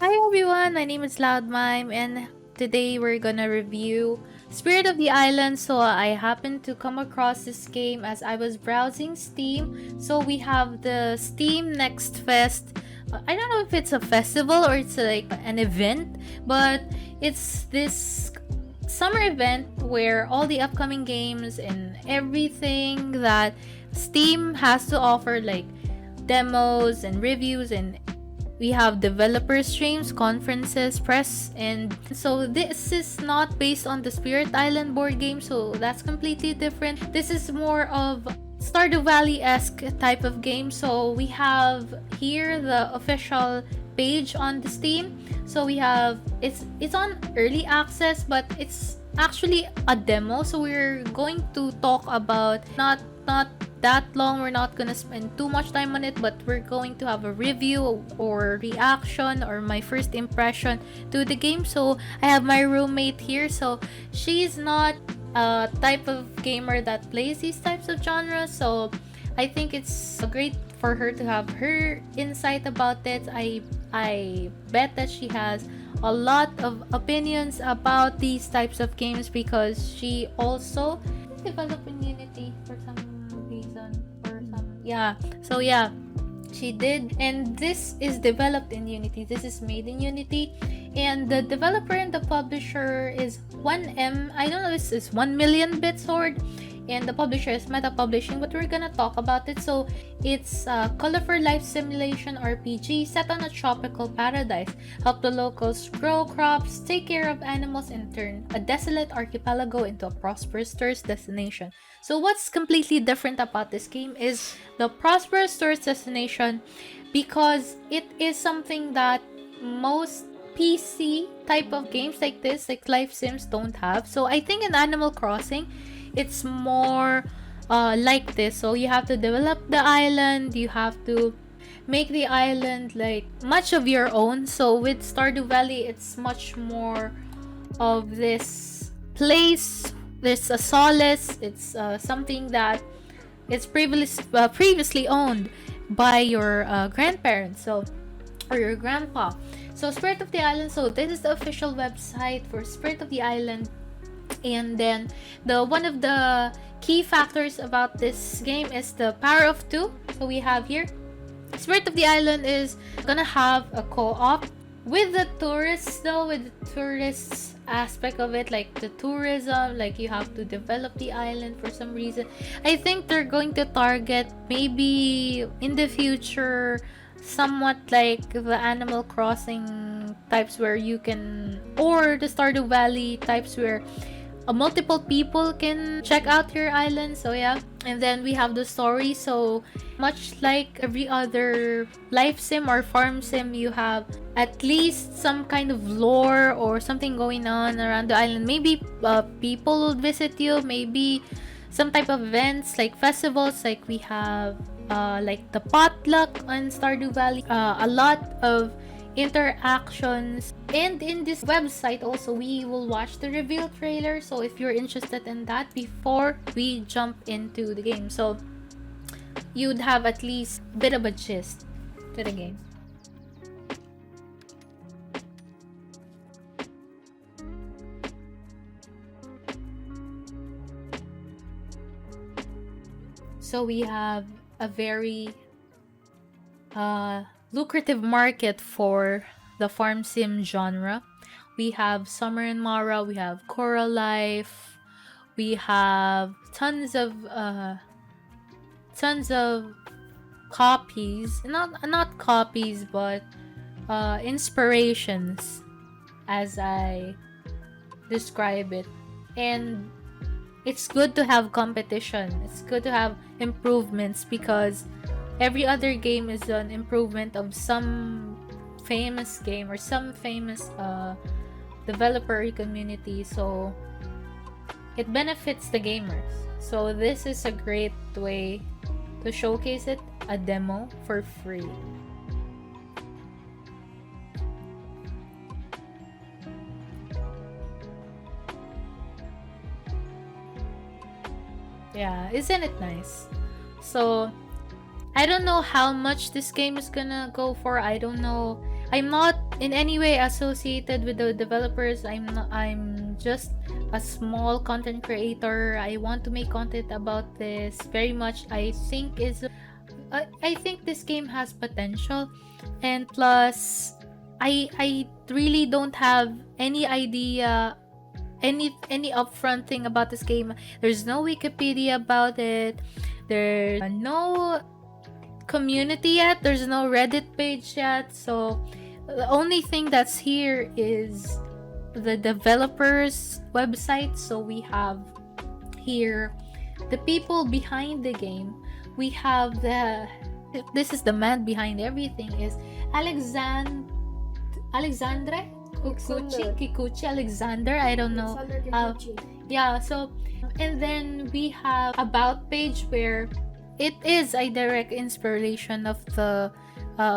Hi everyone, my name is Loudmime and today we're gonna review Spirit of the Island. So I happened to come across this game as I was browsing Steam. So we have the Steam Next Fest. I don't know if it's a festival or it's like an event, but it's this summer event where all the upcoming games and everything that Steam has to offer, like demos and reviews, and we have developer streams, conferences, press, and so this is not based on the Spirit Island board game, so that's completely different. This is more of Stardew Valley-esque type of game. So we have here the official page on the Steam. So we have it's on early access, but it's actually a demo. So we're going to talk about not that long. We're not gonna spend too much time on it, but we're going to have a review or reaction or my first impression to the game. So I have my roommate here. So she's not a type of gamer that plays these types of genres. So I think it's great for her to have her insight about it. I bet that she has a lot of opinions about these types of games because she also developed in Unity for some reason or some yeah, she did, and this is developed in Unity. This is made in Unity, and the developer and the publisher is 1M. I don't know if this is 1 million bit sword, and the publisher is Meta Publishing, but we're gonna talk about it. So it's a colorful life simulation RPG set on a tropical paradise. Help the locals grow crops, take care of animals, and turn a desolate archipelago into a prosperous tourist destination. So what's completely different about this game is the prosperous tourist destination, because it is something that most PC type of games like this, like life sims, don't have. So I think in Animal Crossing, it's more like this. So you have to develop the island, you have to make the island like much of your own. So with Stardew Valley, it's much more of this place. There's a solace. It's something that it's previously owned by your grandparents, so or your grandpa. So Spirit of the Island. So this is the official website for Spirit of the Island. And then the one of the key factors about this game is the power of two. So we have here Spirit of the Island is gonna have a co-op with the tourists, though, with the tourists aspect of it, like the tourism, like you have to develop the island for some reason. I think they're going to target maybe in the future somewhat like the Animal Crossing types where you can, or the Stardew Valley types where multiple people can check out your island. So yeah, and then we have the story. So much like every other life sim or farm sim, you have at least some kind of lore or something going on around the island. Maybe people will visit you, maybe some type of events like festivals, like we have like the potluck on Stardew Valley, a lot of interactions. And in this website also, we will watch the reveal trailer, so if you're interested in that before we jump into the game, so you'd have at least a bit of a gist to the game. So we have a very lucrative market for the farm sim genre. We have Summer in Mara, we have Coral Life, we have tons of copies, not copies, but inspirations, as I describe it. And it's good to have competition. It's good to have improvements, because every other game is an improvement of some famous game or some famous developer community. So it benefits the gamers. So this is a great way to showcase it, a demo for free. Yeah, isn't it nice? So I don't know how much this game is gonna go for. I don't know. I'm not in any way associated with the developers. I'm just a small content creator. I want to make content about this very much. I think this game has potential, and plus I really don't have any idea, any upfront thing about this game. There's no Wikipedia about it. There's no community yet. There's no Reddit page yet. So the only thing that's here is the developers website. So we have here the people behind the game. We have this is the man behind everything, is Alexandre Kikuchi Alexander, I don't know. Yeah, so and then we have about page where it is a direct inspiration of the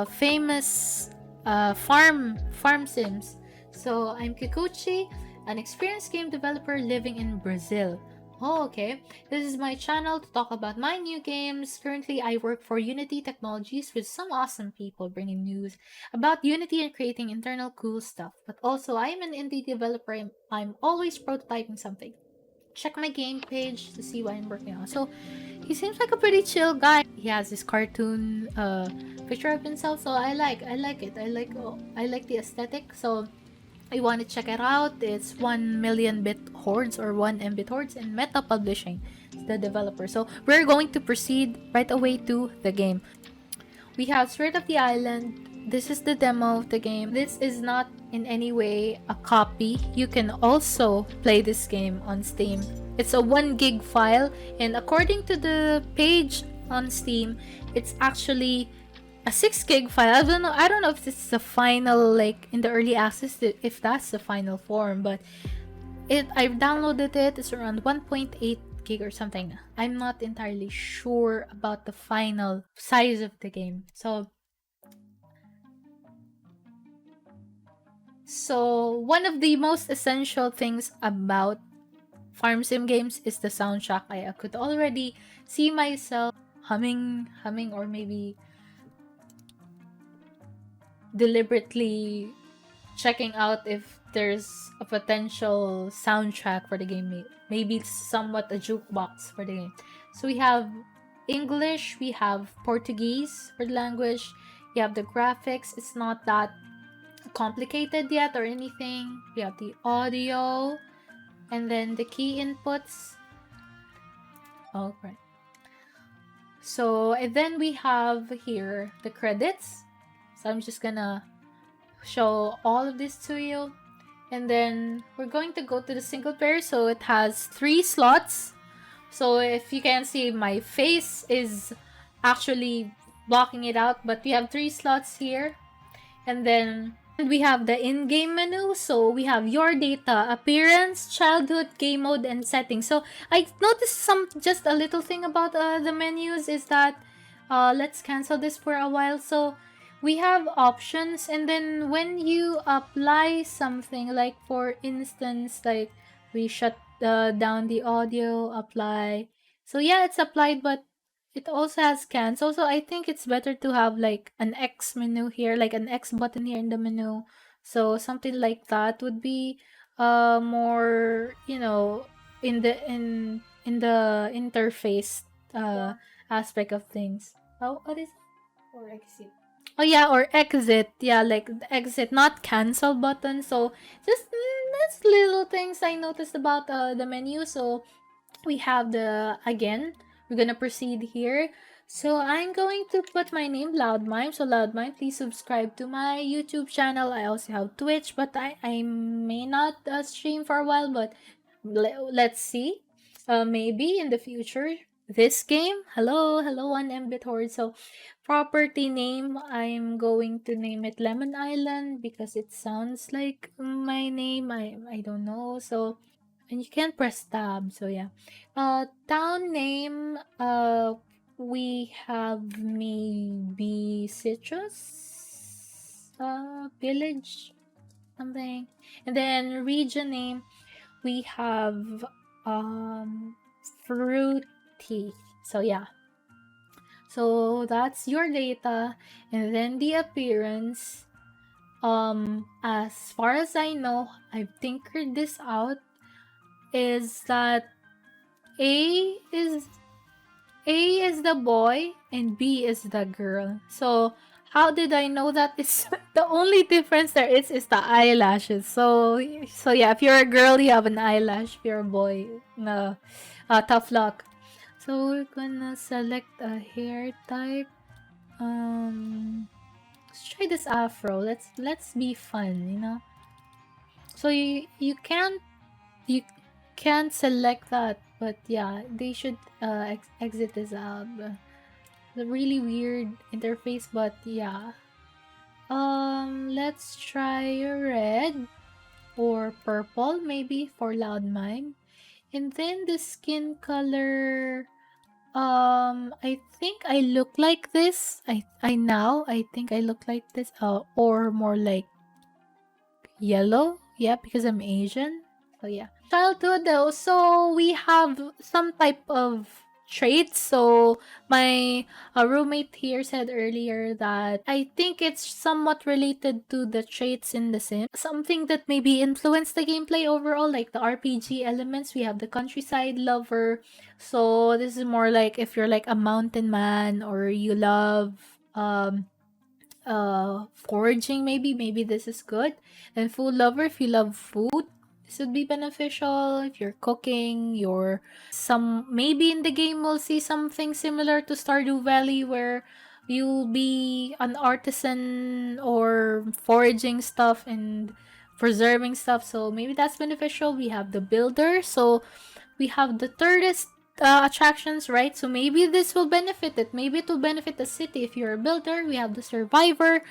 famous farm sims. So I'm Kikuchi, an experienced game developer living in Brazil. Oh, okay. This is my channel to talk about my new games. Currently, I work for Unity Technologies with some awesome people bringing news about Unity and creating internal cool stuff. But also, I'm an indie developer. I'm always prototyping something. Check my game page to see what I'm working on. So, he seems like a pretty chill guy. He has this cartoon picture of himself, so I like it. I like the aesthetic. So I want to check it out. It's 1 million bit hordes or 1 Mbit hordes, and Meta Publishing is the developer. So we're going to proceed right away to the game. We have Spirit of the Island. This is the demo of the game. This is not in any way a copy. You can also play this game on Steam. It's a 1 gig file, and according to the page on Steam, it's actually a 6 gig file. I don't know if this is the final, like in the early access, if that's the final form, but I've downloaded it. It's around 1.8 gig or something. I'm not entirely sure about the final size of the game. So one of the most essential things about farm sim games is the soundtrack. I could already see myself humming, or maybe deliberately checking out if there's a potential soundtrack for the game. Maybe it's somewhat a jukebox for the game. So we have English, we have Portuguese for the language, you have the graphics. It's not that complicated yet or anything. We have the audio, and then the key inputs. Oh, right. So, and then we have here the credits. So I'm just gonna show all of this to you. And then we're going to go to the single player. So it has 3 slots. So if you can see, my face is actually blocking it out, but we have 3 slots here. And then we have the in-game menu. So we have your data, appearance, childhood, game mode, and settings. So I noticed just a little thing about the menus is that let's cancel this for a while. So we have options, and then when you apply something, like for instance, like we shut down the audio, apply. So yeah, it's applied, but it also has cancel. So I think it's better to have like an X menu here, like an X button here in the menu. So something like that would be more, in the interface aspect of things. Oh, what is it? Or exit. Oh yeah, or exit. Yeah, like the exit, not cancel button. So just that's little things I noticed about the menu. So we have we're gonna proceed here. So I'm going to put my name, Loudmime. So Loudmime, please subscribe to my YouTube channel. I also have Twitch, but I may not stream for a while, but let's see. Maybe in the future. This game, hello 1 Mbit Horde. So property name, I'm going to name it Lemon Island because it sounds like my name. I don't know. So, and you can press tab. So yeah. Town name, we have maybe Citrus, village, something. And then region name, we have fruity. So yeah. So that's your data, and then the appearance. As far as I know, I've tinkered this out, is that A is A is the boy and B is the girl. So how did I know that? It's the only difference there is the eyelashes. So yeah, if you're a girl, you have an eyelash. If you're a boy, no, tough luck. So we're gonna select a hair type. Let's try this afro. Let's be fun, you know. So you can't select that, but yeah, they should exit this app. The really weird interface, but yeah. Let's try red or purple maybe for loud mime. And then the skin color, I think I look like this. I think I look like this. Or more like yellow. Yeah, because I'm Asian. So yeah. Childhood though. So we have some type of traits. So my roommate here said earlier that I think it's somewhat related to the traits in The Sims. Something that maybe influenced the gameplay overall, like the RPG elements. We have the countryside lover. So this is more like if you're like a mountain man or you love foraging, maybe this is good. And food lover, if you love food, this would be beneficial. If you're cooking, you're some maybe in the game we'll see something similar to Stardew Valley where you'll be an artisan or foraging stuff and preserving stuff, so maybe that's beneficial. We have the builder, so we have the tourist attractions, right? So maybe this will benefit it. Maybe it will benefit the city if you're a builder. We have the survivor.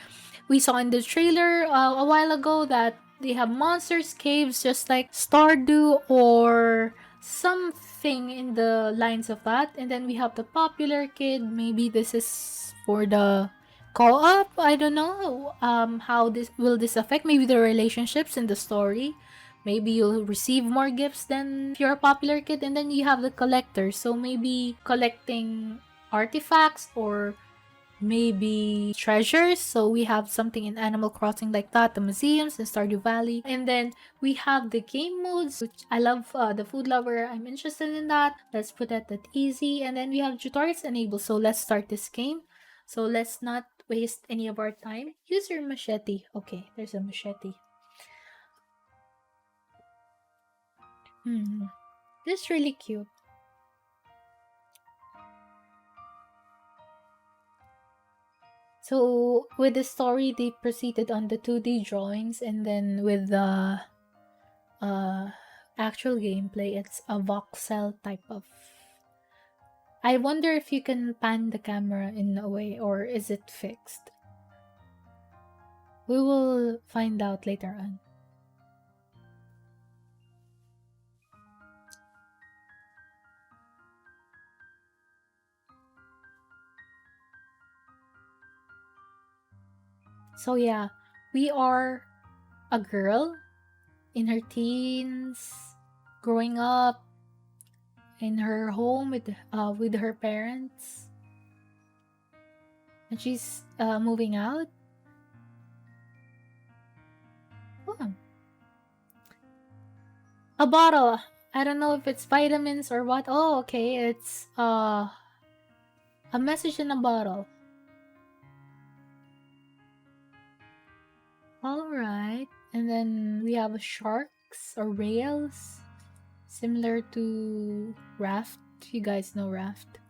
We saw in the trailer a while ago that they have monsters, caves, just like Stardew or something in the lines of that. And then we have the popular kid. Maybe this is for the co-op. I don't know. How this affect maybe the relationships in the story. Maybe you'll receive more gifts than if you're a popular kid. And then you have the collector. So maybe collecting artifacts or maybe treasures. So we have something in Animal Crossing like that, the museums in Stardew Valley. And then we have the game modes, which I love. The food lover, I'm interested in that. Let's put that at easy. And then we have tutorials enabled. So let's start this game. So let's not waste any of our time. Use your machete. Okay, there's a machete. This is really cute. So with the story, they proceeded on the 2D drawings, and then with the actual gameplay, it's a voxel type of. I wonder if you can pan the camera in a way, or is it fixed? We will find out later on. So yeah, we are a girl in her teens, growing up in her home with her parents, and she's moving out. Oh, a bottle. I don't know if it's vitamins or what. Oh, okay. It's a message in a bottle. All right. And then we have sharks or rails, similar to raft. You guys know raft.